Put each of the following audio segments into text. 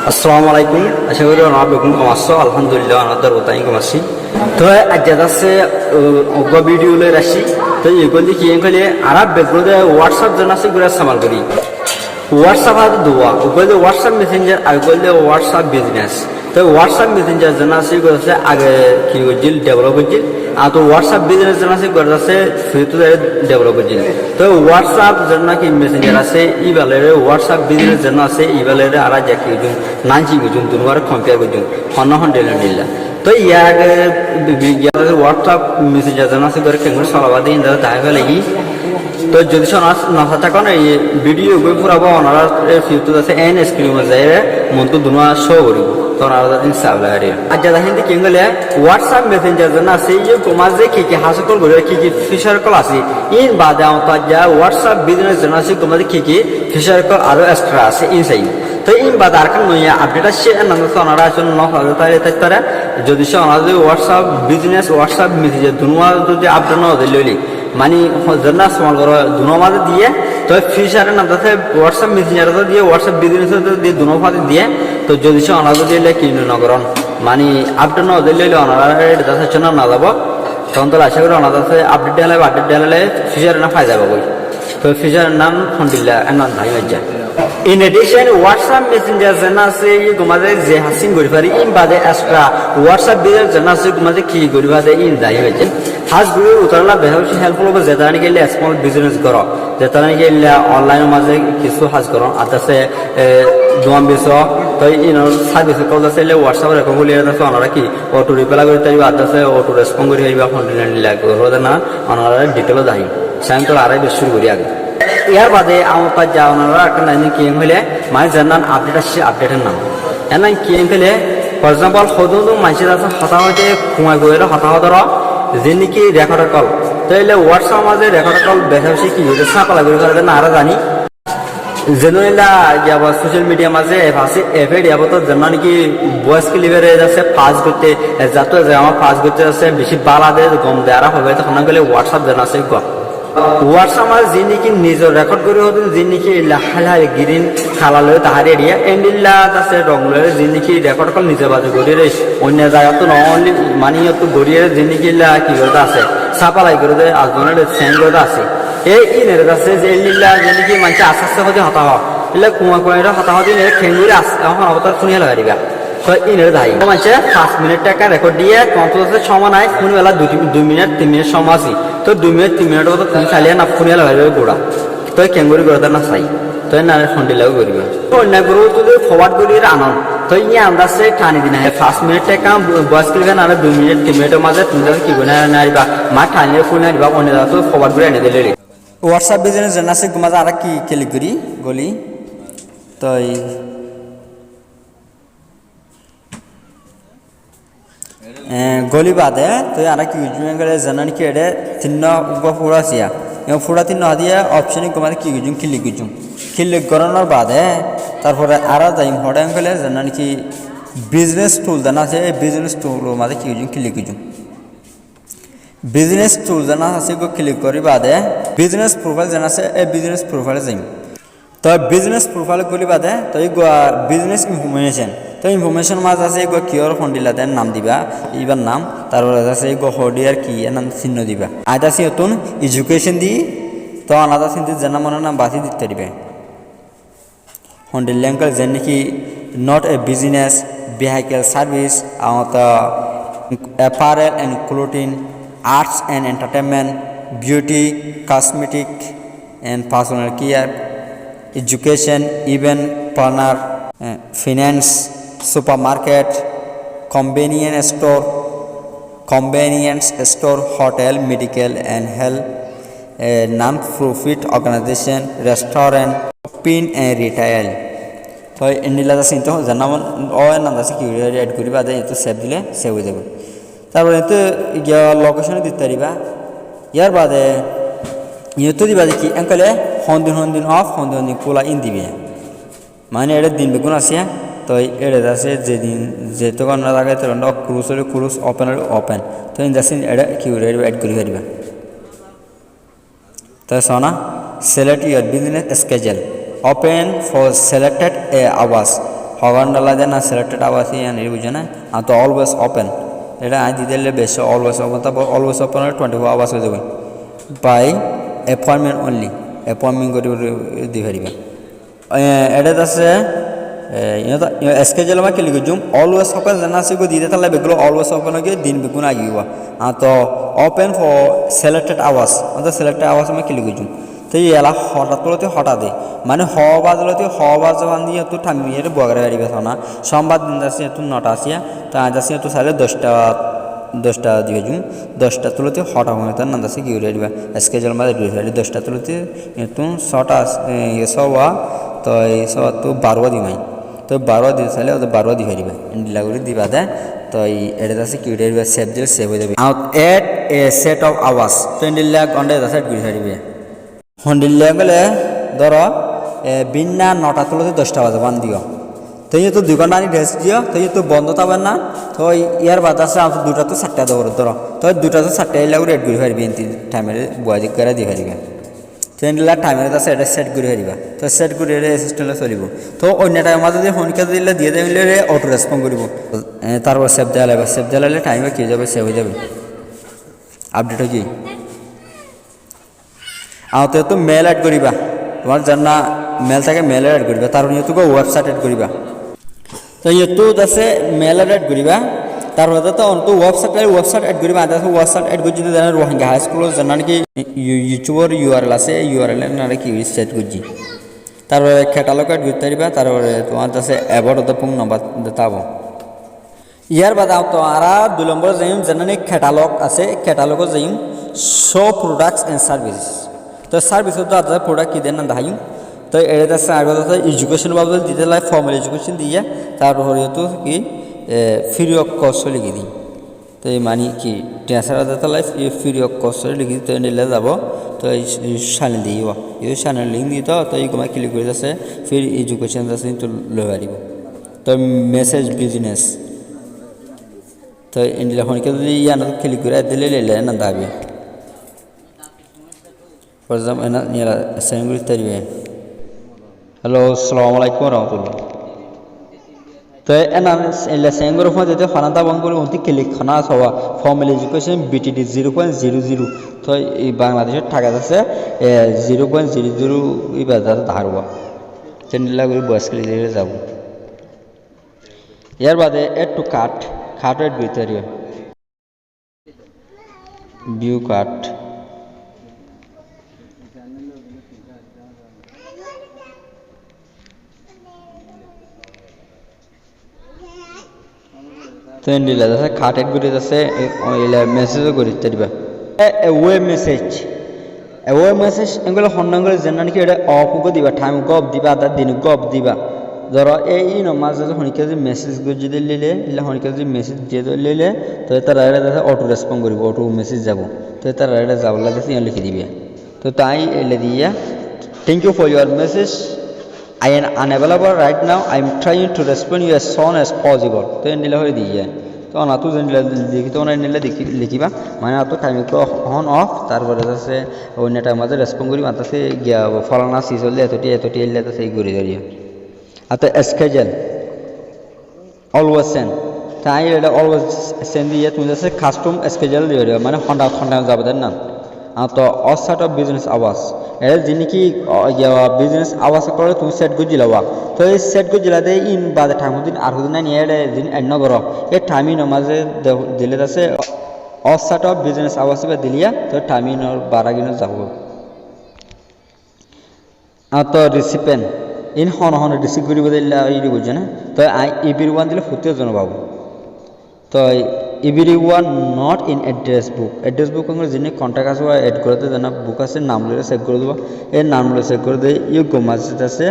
আসসালামু আলাইকুম। আশা করি আপনারা বেগুন কমাচ্ছো। আলহামদুলিল্লাহ আমাদের ওটাই কমাচ্ছি। তো আজ আছে অগ্র ভিডিও লই রাখছি। তো এগুলি কি এগুলি আরব বেগুনে হোয়াটসঅ্যাপ জানা আছে গুলা সামাল করি। হোয়াটসঅ্যাপ হাতে দোয়া ওগুলো হোয়াটসঅ্যাপ মেসেঞ্জার আর ওগুলো হোয়াটসঅ্যাপ বিজনেস। তো হোয়াটসঅ্যাপ মেসেঞ্জার জানা আছে করেছে আগে কি করছিল ডেভেলপ করছিল। আর তো হোয়াটসঅ্যাপ বিজনেস জানা আছে করে আছে ফ্রিতে ডেভেলপ করছিল। তো হোয়াটসঅ্যাপ জানা কি মেসেঞ্জার আছে ইবালের হোয়াটসঅ্যাপ বিজনেস জানা আছে ইবালের আর যা কি করছেন নাঞ্চি করছেন দুবার কম্পেয়ার করছেন হন হন ডেলা তো ইয়ার হোয়াটসঅ্যাপ মেসেঞ্জার জানা আছে করে কেমন সলাবাদ ইন্দার দায় লাগি। তো যদি নশা থাকুন এই ভিডিও গই ফুরাব ওনারা ফিউতে আছে এন স্ক্রিনে যায় মনটো দুনা শো করিব তো ওনারা দিন সাবলা হারিয়ে আর যারা হিন্দি কি গেলে হোয়াটসঅ্যাপ মেসেঞ্জার জানা আছে এই কমাজে কি হাসকল করে কি ফিচার কল আছে ইন বাদে আমার যা হোয়াটসঅ্যাপ বিজনেস জানা আছে কমাজে কি ফিচার কল আরো এক্সট্রা আছে ইনসাইড। তো ইন বাদে আর কোন নয়া আপডেট আছে নাম ওনারা আসলে তারা যদি সে ওনাদের হোয়াটসঅ্যাপ বিজনেস হোয়াটসঅ্যাপ মেসেঞ্জার দুনা যদি আপডেট না দিলে মানে জানা সমাল করো দুনো মাঝে দিয়ে তো ফিচারের নাম আছে হোয়াটসঅ্যাপ মেসেঞ্জার দিয়ে হোয়াটসঅ্যাপ বিজনেস দিয়ে দুনো মাঝে দিয়ে তো যদি সে অনাজ দিলে কিনে নগরণ মানে আপডেট না দিলে অনারা দেখাচ্ছে না যাব তখন তো আশা করি অনাজ আছে আপডেট দেওয়ালে ফিচারের নাম ফায়দা পাবো। তো ফিচারের নাম ফোন দিলে নাম ধাই যায়। In addition, WhatsApp Messenger জানা আছে তোমাদের যে হাসিং করি পারি ইন বাদে এক্সট্রা WhatsApp দিয়ে জানা আছে তোমাদের কি করি বাদে ইন দাই হয়েছে হাস গুলো উতরলা বেশি হেল্পফুল হবে যেটা নাকি স্মল বিজনেস করো যেটা নাকি অনলাইনের মাঝে কিছু হাস করো আদাসে দোয়ান বেশ তো ইন সার্ভিস কল আছে WhatsApp রেকর্ড বলি আছে ওনারা কি অটো রিপ্লাই করতে পারবে আদাসে অটো রেসপন্ড করি হইবা ফোন লাগে না ওনারা ডিটেলও যাই সাইন তো আড়াই বেশ শুরু করি আগে। ইয়ার বাদে আমার পাশ যা ওনারা একটা লাইন কিং হইলে মানে জানান আপডেট আসছে আপডেটের নাম এনাই কিং হইলে ফর এক্সাম্পল সদুন মানুষের আছে হতাহতে কুমাই গইলে হতাহতর যে নাকি রেকর্ড কল তাইলে হোয়াটসঅ্যাপ মাঝে রেকর্ড কল বেশা বেশি কি হইতে সাকলা করে করে না আরো জানি জেনুইলা যাবা সোশ্যাল মিডিয়া মাঝে আছে এফেড যাবো তো জানা নাকি ভয়েস ক্লিপের আছে পাস করতে যাতে আমার পাস করতে আছে বেশি বালা দেয় গম দেয় আর হবে তখন গেলে হোয়াটসঅ্যাপ জানা আছে গম হোয়াটসঅ্যাপ যে নাকি নিজের রেকর্ড করে হতেন যে নাকি হাল গ্রিন খালা লয়ে তাহারে এরিয়া এন্ডিল্লা আছে রং লয়ে যে নাকি রেকর্ড কল নিজে বাজে গড়িয়ে অন্য জায়গা তো নলি মানে তো গড়িয়ে যে নাকি কি করতে আছে সাপালাই করে দেয় আজনের সেন্ড করতে আছে এই ইনের কাছে যে লিল্লা যে নাকি মানুষ আস্তে আস্তে হতে হতা হয় এলে কুয়া কুয়ারা হতা হতে খেঙ্গুরে এখন অবতার শুনিয়ে লাগাই দিবা। তো ইনের দায়ী মানুষে 5 মিনিট টাকা রেকর্ড দিয়ে কন্ট্রোল সময় নাই কোন বেলা 2 মিনিট 3 মিনিট সময় আছে তো 2 মিনিট 3 মিনিট মতো তুমি চালিয়ে না ফুনিয়ে লাগাইবে গোড়া তো কেঙ্গুরি করে না চাই তো না ফোনটি লাগু করবে অন্য গরু যদি ফরওয়ার্ড করি আনন্দ তো ইয়ে আন্দাজে টানি দিন 5 মিনিট টাকা বয়স করবে না 2 মিনিট 3 মিনিটের মাঝে তুমি কি করে নারিবা মা টানিয়ে ফোন আনিবা অন্য তো ফরওয়ার্ড করে এনে দিলে হোয়াটসঅ্যাপ বিজনেস জানা আছে মাঝে আর কি ক্লিক করি গলি তো গলি বাদে তো আর কি গেলে জানানি কি এটা 3 ফুড়া সিয়া এবং ফুড়া 3 দিয়ে অপশনে কমাতে কি গুজুম ক্লিক করানোর বাদে তারপরে আর যাই হঠাৎ গেলে জানানি কি বিজনেস টুল জানা আছে বিজনেস টুল মাঝে কি গুজুম বিজনেস টুল জানা আছে ক্লিক করি বাদে বিজনেস প্রোফাইল জানা আছে এই বিজনেস প্রোফাইলে যাই তো বিজনেস প্রোফাইল গলি বাদে তো বিজনেস ইনফরমেশন তো ইনফরমেশন মাঝে আছে কিয়র ফোন দিলা দেন নাম দিবা এইবার নাম তারপরে আছে হডিয়ার কি নাম চিহ্ন দিবা আজ আছে নতুন এডুকেশন দি তো আলাদা চিন্তা জানা মনে নাম বাতি দিতে দিবে হন্ডিল ল্যাঙ্কার যেন নাকি not a business vehicle service apparel and clothing arts and entertainment beauty cosmetic and personal care education, event planner, finance, supermarket, convenience store, hotel, medical and health, non-profit organization, restaurant, shopping and retail. তো এন্ডিলা আছে তো জানামন ও নাম আছে কি add করি বাদে এতো save দিলে সেভ হয়ে যাবে তারপরে এতে লোকেশনে দিতে পারিবা ইয়ার বাদে ইয়েতো দিবা দেখি এঙ্কলে হন্দিন অফ হন্দিন খোলা ইন দিবে মানে এটা দিন বেগুন আছে তো এটা আছে যেদিন যেহেতু না লাগে তো ক্রুজ ওপেন তো ইন যাচ্ছি এটা কি অ্যাড করি পারিবা তো সোনা select your business schedule open for selected hours হগান্ডালা দেন না সিলেক্টেড আওয়াজ ইয়ানি বুঝে না আর তো অলওয়েজ ওপেন এটা আই দিতে বেশি অলওয়েজ ওপেন তারপর অলওয়েজ ওপেন 24 আওয়ার্স হয়ে যাবে বাই এপয়েন্টমেন্ট অনলি এপয়েন্টমেন্ট করে দি পারিবা এটা আছে স্কেজুল মা ক্লিক করুম অলওয়েজ ওপেন জানা সিগো দিতে তাহলে বেগুলো অলওয়েজ ওপেন হয়ে দিন বেগুন আগিবা তো ওপেন ফর সিলেক্টেড আওয়ার্স অর্থাৎ সিলেক্টেড আওয়ার্স মা ক্লিক করুম তো এলা হঠাৎ করতে হঠাৎই মানে হ বাজলতে হ বাজবান দিয়ে তো থামিয়ে বগরে বাড়ি বেছ না সোমবার দিন যাচ্ছে একটু 9টা আসিয়া তো আজ আসি একটু সাড়ে 10টা দিয়ে জুম 10টা তুলতে হঠাৎ মনে তার না যাচ্ছে কি উড়ে দিবা স্কেজুল মাঝে দুই সাড়ে 10টা তুলতে একটু 6টা সবা তো এই সবা তো 12 দিমাই তো 12 দিয়ে চাইলে ওদের 12 দিয়ে দিবা ইন্ডিলা করে দিবা দেয় তো এই এটা যাচ্ছে কি উড়ে দিবা সেভ দিলে সেভ হয়ে যাবে add a set of hours তো ইন্ডিলা ঘন্টা যাচ্ছে ঘুরে ছাড়িবে হন্ডিল্লে গেলে ধরো বিনা 9টা তুলতে 10টা বাজে বান দিও তো এই তো 2 ঘন্টা আনি ড্রেস দিও তো এই তো বন্ধ থাকবেন না তো ইয়ার বাদ আছে আর 2টা তো 4টা দেবো ধরো তো 2টা তো 4টা এলে রেড ঘুরে ফারবি এনতি টাইমের বয় দিক করে দিয়ে ফারিবে তো এনলা টাইমের আছে এটা সেট করে ফারিবা তো সেট করে অ্যাসিস্ট্যান্টে চলিব তো অন্য টাইম মাঝে যদি হনকা দিলে দিয়ে দিলে অটো রেসপন্ড করিব তারপর সেভ দেওয়া লাগবে সেভ দেওয়া লাগলে টাইমে কি যাবে সেভ হয়ে যাবে আপডেট কি আওতে তো মেল এড করিবা তোমার জানা মেল থাকে মেল এড করিবা তার ইউটিউবে ওয়েবসাইট এড করিবা তো ইউটিউব আছে মেল এড করিবা তারপরে তো অন্ত ওয়েবসাইট এড করিবা আদার ওয়েবসাইট এড করছি তো জানা রোহিঙ্গা হাই স্কুল জানা কি ইউটিউবের ইউআরএল আছে ইউআরএল না কি সেট করছি তারপরে ক্যাটালগ এড করতে পারিবা তারপরে তোমার কাছে about of the phone number দিতাবো ইয়ার বাদে তো আর 2 নম্বর যাইম জানা নি ক্যাটালগ আছে ক্যাটালগও যাইম শো প্রোডাক্টস এন্ড সার্ভিস তো সার্ভিস তো আপনার প্রোডাক্ট কি দেন না দাইম তো এটা আছে আর কথা এডুকেশন বাবদ দিতে লাগে ফর্মাল এডুকেশন দিয়ে তারপরে তো কি ফ্রি অফ কস্ট লিখে দিই তো এই মানে কি টেন্সার দিতে লাগে ফ্রি অফ কস্ট লিখে দিতে নিলে যাব তো এই চ্যানেল দিব এই চ্যানেল লিঙ্ক দিত তো এই কমা ক্লিক করে আছে ফ্রি এডুকেশন আছে তো লই পারিব তো মেসেজ বিজনেস তো এন্ডিলা হনকে যদি ইয়ান ক্লিক করে দিলে লেলে না দাবি for example Ena Nira সেন্গুলি তরিবে hello আসসালামু আলাইকুম রাহমাতুল্লাহ তো এনা এলা সেঙ্গুর ফোন যেতে খানাতা বঙ্গল উন্তি ক্লিক খানা সবা ফর্মাল এডুকেশন বিটিডি 0.00 তো এই বাংলাদেশের টাকা আছে 0.00 ই বাজার ধারবা চেন্ডিলা করে বয়স ক্লিক যাব ইয়ার বাদে এড টু কাট এড ভিতরিয়ে ভিউ কাট তো ইন্ডিলা আছে খাটেট করে আছে এলা মেসেজও করে দিবা ওয়েব মেসেজ এগুলো হন্নাঙ্গল জানা নাকি এটা অফ দিবা টাইম গপ দিবা আদার দিন গপ দিবা ধরো এই মাঝে হনিকে যে মেসেজ যদি লিলে এলা হনিকে যে মেসেজ দিয়ে লিলে তো তার রাইডে দেখে অটো রেসপন্ড করব অটো মেসেজ যাব তো তার রাইডে যাবলা দেখে ইয়া লিখে দিবে তো তাই এলে দিয়া thank you for your message I am unavailable right now. I am trying to respond you as soon as possible. তো এন্ডিলা হয়ে দিয়ে তো না তো জেন্ডিলা দেখি তো না এন্ডিলা দেখি লিখিবা মানে তো টাইম একটু অন অফ তারপরে আছে অন্য টাইম মাঝে রেসপন্ড করি মাতাছে গিয়া ফলানা সিজ হলে এতটি এলে তো সেই ঘুরে দাঁড়িয়ে আর তো স্কেজুল অলওয়েজ সেন্ড তাই এটা অলওয়েজ সেন্ড দিয়ে তুমি যাচ্ছে কাস্টম স্কেজুল দিয়ে দিবা মানে খন্ডা যাবে তাই না তো অসাইট অফ বিজনেস আওয়ার্স এটা যিনি কি বিজনেস আওয়ার্স করে তুমি সেট করে দিলাবা তো এই সেট করে দিলাতে ইন বাদে ঠাকুর দিন আর দিন নিয়ে এটা দিন এন্ন করো এই টাইমি নমাজে দিলে আছে অসাইট অফ বিজনেস আওয়ার্স দিলিয়া তো টাইমি বারা কিনে যাব তো রিসিপেন্ট ইন হন রিসিভ কৰিব দিলে এই বুঝছে না তো এভরি ওয়ান দিলে ফুটে জন পাবো তো every one not in address বুক যিনি কন্ট্যাক্ট আছে এড করতে জানা বুক আছে নামগুলো চেক করে দেবো এই নামগুলো চেক করে দিয়ে ইউ গোমাজ আছে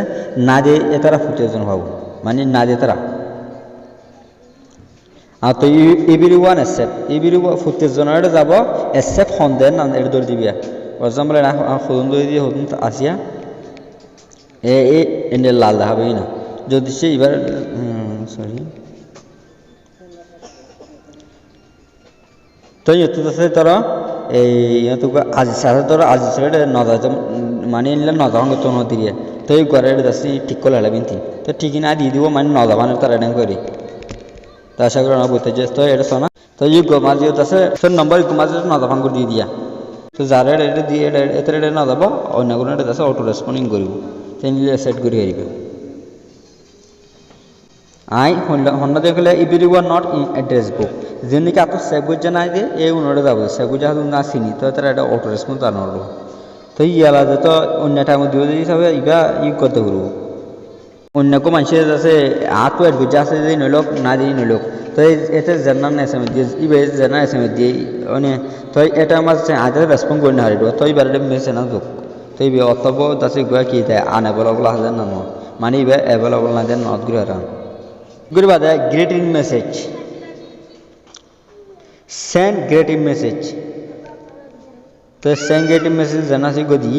না দিয়ে এতারা ফুটে জন পাবো মানে না দিয়ে তারা আর তো এভরি ওয়ান ফুটে জনের যাব এসেপ্ট সন্দেহ নাম এটা ধরে দিবি ফর এক্সাম্পল সদন ধরে দিয়ে সদন আসিয়া এই এনে লাল দেখাবেই না যদি সে এবার সরি তো ইউটিউব আছে তোরা এই ইউটিউব আজ সাথে তোরা আজ ছেড়ে নজর মানে এলে নজর করতে দিয়ে তো এই ঘরে দাসি ঠিক করে হেলাবিন থি তো ঠিকই না দিয়ে দিব মানে নজাবানের তার এডেন করি তা আশা করি আমার বলতে যে তো এটা শোনা তো এই গমাজি আছে তোর নম্বর গমাজি নজাবান করে দিয়ে দিয়া তো যারা এটা দিয়ে এতে এটা না যাব অন্য কোনো এটা আছে অটো রেসপন্ডিং করব তেনলে সেট করে হারিবে আই হন্না দেখলে এভরিওয়ান নট ইন অ্যাড্রেস বুক যেদিকে এত সেভ করছে না দিয়ে এই উন্নতে যাবো সেভ করছে হাত না চিনি তো তারা এটা অটো রেসপন্স জানাবো তো ইয়ালা তো অন্য টাইম দিব হিসাবে ইবা ই করতে করবো অন্যকো মানুষের আছে আতো এড করছে আছে যে নইলক না দিয়ে নইলক তো এতে জেনার এস এম দিয়ে ইবে জেনার এস এম দিয়ে মানে তো এটা আমার আগে রেসপন্স করে না হারিব তো এবার মেসে না যোগ তো এই অতব দাসে গুয়া কি দেয় আনএভেলেবল হাজার না মানে ইবে অ্যাভেলেবল না দেন নট গুলো হারান গুলো বাদে grating message send grating message তো সেন্ড গ্রেটিং মেসেজ জানা সে গদি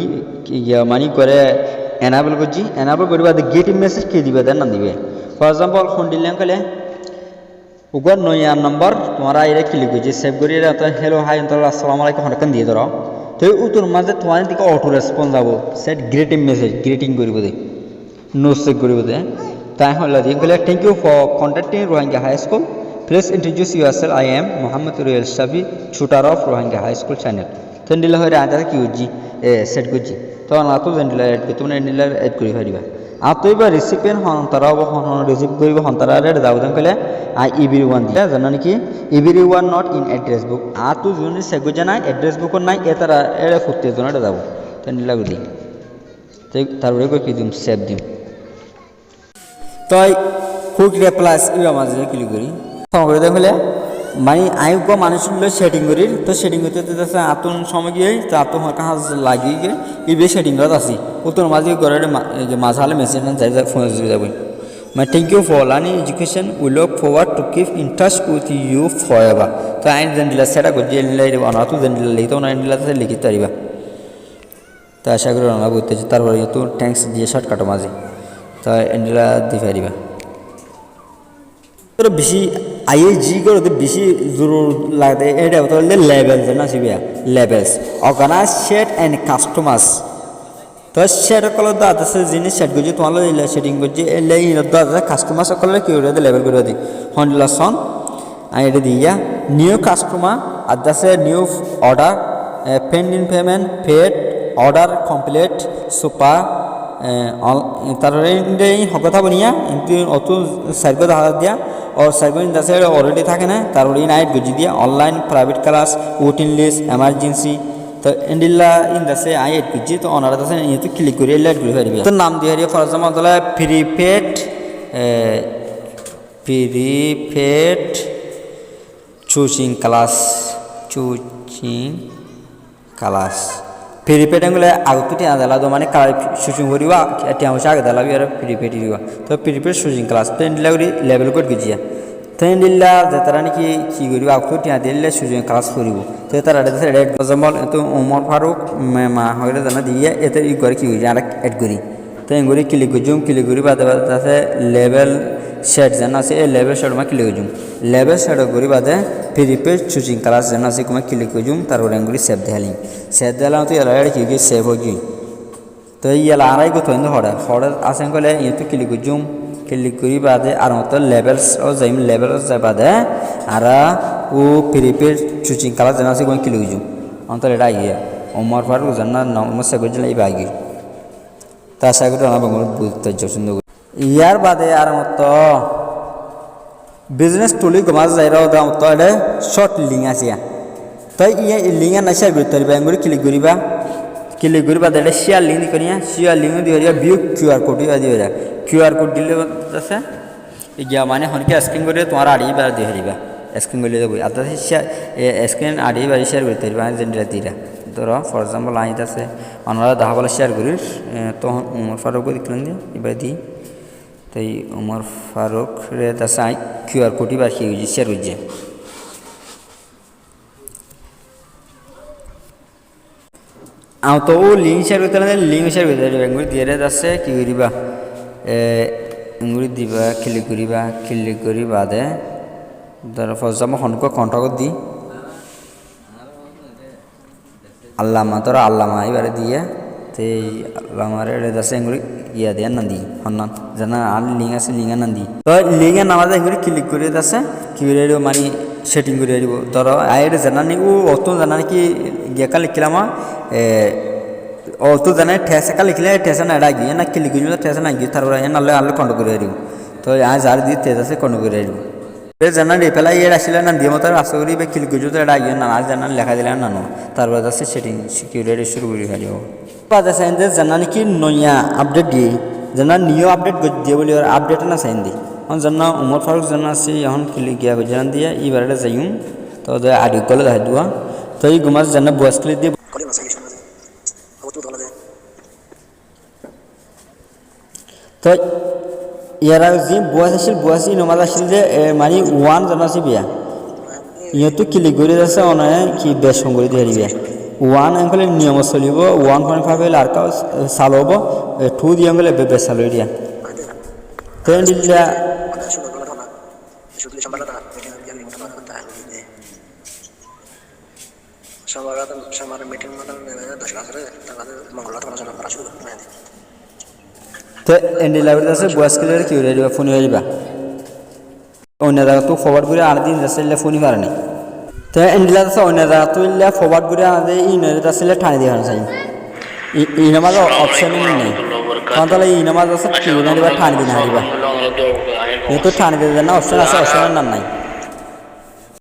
মানে করে এনাবল করছি এনাবল করি বাদে গ্রেটিং মেসেজ কে দিবে দেন না দিবে ফর এক্সাম্পল ফোন দিলাম কলে ওগর নয়া নম্বর তোমারা এর ক্লিক করছি সেভ করি তো হ্যালো হাই আসসালামু আলাইকুম হরকান দিয়ে ধরো তো উত্তর মাঝে তোমার দিকে অটো রেসপন্স যাব সেট গ্রেটিং মেসেজ গ্রেটিং করিব দে নো চেক করিব দে তাই হল দিয়ে গেলে thank you for contacting Rohingya high school please introduce yourself I am Mohammad Ruel Shafi shooter of Rohingya high school channel তো দিলে হয় আজ কি হচ্ছি সেট করছি তো না তো জানিলে এড করতে মানে নিলে এড করি পারিবা আর তো এবার রিসিপিয়েন্ট হন্তারা রিসিভ করিব হন্তারা যাব দেন কলে আই ইভিরি ওয়ান দিয়া জানা নাকি every one not in address book আর তো যদি সেগুজ নাই অ্যাড্রেস বুকও নাই এ তারা এর ফুটতে জনাটা যাব তো নিলা গুলি তারপরে কি দিম সেভ দিম তাই কুইক রিপ্লাইস ইবা মাঝে ক্লিক করি ফোন করে দেন কলে মানে আইক মানুষগুলো সেটিং করি তো সেটিং করতে আতন সময় গিয়ে তো আতন কাজ লাগিয়ে গিয়ে ইবে সেটিং করা আসি উত্তর মাঝে ঘরের মাঝালে মেসেজ যাই যাক ফোন যাব মানে thank you for learning education we look forward to keep in touch with you forever তো আইন জানিলা সেটা করছি অনাথ জানিলা লিখতে অনাইলা লিখিতে পারিবা তো আশা করি রান্না করতেছি তারপরে তো থ্যাংকস দিয়ে শর্ট কাটো মাঝে তো এন্ডিলা দিয়ে পারিবা তো বেশি আইএজি করতে বেশি জরুর লাগে এটা হলে লেভেলস না সিবিয়া levels organize set and customers তো সেট কলে দাদা জিনিস সেট করছি তোমার সেটিং করছি এলে দাদা কাস্টমার সকলে কি করে লেভেল করে দিই হন্ডিলাসন আমি এটা দিয়া নিউ কাস্টমার আর দাসে new order pending payment paid order complete super তারপরে কথা বনিয়া কিন্তু অত সার্ভে দেখা দিয়া और सर्विस दस ऑलरेडी থাকে না তারপরে নাইট গুজি দিয়া online private class waiting list emergency তো এন্ডিলা ইন দসে আই এড গুজি তো অনার দসে ইয়ে তো ক্লিক করে এড করে পারিবে তো নাম দিয়ে হারিয়ে ফর এক্সাম্পল দলা প্রিপেড চুজিং ক্লাস প্রিপেড এগুলো আগত টিয়া দেলা তো মানে চুজিং করিবা টিয়া হচ্ছে আগে দেলা আর প্রিপেড দিবা তো প্রিপেড চুজিং ক্লাস তো এন্ডিলা করি লেভেল কোড গুজিয়া তো এন্ডিলা যে তারা নাকি কি করিবা আগত টিয়া দিলে চুজিং ক্লাস করিব তো তারা রেড এক্সাম্পল তো ওমর ফারুক মা হইলে জানা দিয়ে এতে ই করে কি হই আর এড করি তো এগুলি ক্লিক করি বাদে বাদে লেভেল সেট জানা আছে এই লেভেল সেট মা ক্লিক করুম লেভেল সেট করি বাদে প্রিপেড চুজিং ক্লাস জানা আছে কুমা ক্লিক করুম তারপরে এগুলি সেভ দেখালিম সেভ দিলাম তো এরা কি সেভ হয়ে তো ইয়ালা আড়াই গো তৈন হড়া আসেন কলে ইয়ে তো ক্লিক করি বাদে আর মতো লেভেলস ও যাইম লেভেলস যাই বাদে আর ও প্রিপেড চুজিং ক্লাস জানা আছে কুমা ক্লিক করুম অন্তর এটা আইয়া ওমর ফারুক জানা নমস্কার সেভ করলে এই আগে তা আশা করি আমার বাংলা বুঝতে সুন্দর ইয়ার বাদে আর মতো বিজনেস টুলি গমাজ যাইরাও দাম তো এটা শর্ট লিঙ্ক আছে তাই ইয়ে লিঙ্ক না শেয়ার করতে পারবা এগুলো ক্লিক করিবা এটা শেয়ার লিঙ্ক করিয়া শেয়ার লিঙ্ক দিয়ে ভিউ কিউআর কোড দিয়ে কিউআর কোড দিলে আছে ইয়া মানে হনকে স্ক্যান করে তোমার আড়ি বার দিয়ে হারিবা স্ক্যান করলে দেবো আর স্ক্যান আড়ি বাড়ি শেয়ার করতে পারবা যেটা দিরা ধরো ফর এক্সাম্পল আইত আছে ওনারা দেখা বলে শেয়ার করিস তো উমর ফারুকও দেখলেন দিয়ে এবার দিই তাই উমর ফারুক রে দাসাই কিউআর কোডই বা কি হয়েছে শেয়ার হয়েছে তো ও লিঙ্ক শেয়ার করতে লিঙ্ক শেয়ার করতে এগুলি দিয়ে আছে কি করিবা এগুলি দিবা ক্লিক করি বাদে ধরো ফর এক্সাম্পল হনক কন্ট্যাক্ট দিই আল্লামা তোরা আল্লামা এবারে দিয়ে te lamare re dase nguri iya dia nandi honnan jana al link ase link nandi to link e namade nguri click kore dase কিউরের মানে সেটিং করে দিব ধরো আয়ের জানানি ও অত জানানি কি গেকা লিখলামা অত জানানি ঠেসা লিখলে ঠেসা না এটা গিয়ে না ক্লিক করে ঠেসা না গিয়ে তারপরে নালে আলে কন্ড করে দিব তো আজ আর দিয়ে তেজ আছে কন্ড করে দিব জানানি পেলা ইয়ে আসলে না দিয়ে মতো আশা করি বা ক্লিক করে এটা গিয়ে না আজ জানানি লেখা দিলে না তারপরে আছে সেটিং সিকিউরিটি শুরু করে দিব পাজা সাইন দে জানানি কি নয়া আপডেট দিয়ে জানানি নিউ আপডেট দিয়ে বলি আর আপডেট না সাইন দি জানা উমর ফারুক জানা আছে এখন ক্লিক গিয়া জানান দিয়া এবারে যাইম তো আদি গলে দেখাই দিবা তো এই গুমাস জানা বয়স ক্লিক দিয়ে তো ইয়ারা যে বয়স আছিল বয়সই নমাজ আছিল যে মানে ওয়ান জানা আছে বিয়া ইয়তো ক্লিক করে আছে অনয় কি বেশ করে দিয়ে দিবা ওয়ান আঙ্কলে নিয়ম চলিব 1.5 এর আর কাউ চালব 2 দিয়ে আঙ্কলে বেশ চালই দিয়া তো দিলা তো এন্ডি লাইভ আছে বয়স ক্লিয়ার কি হয়ে যাবে ফোন হয়ে যাবে অন্য জায়গা তো ফরওয়ার্ড করে আর দিন যাচ্ছে ফোনই পারে না তো এন্ডি লাইভ আছে অন্য জায়গা তো ইল্লা ফরওয়ার্ড করে আমাদের ইনরে যাচ্ছে ঠানে দিয়ে চাই এই নামাজ অপশন নেই কারণ তাহলে এই নামাজ আছে কি না দিবা ঠানে দিন হারিবা এ তো ঠানে দিয়ে না অপশন আছে অপশনের নাম নাই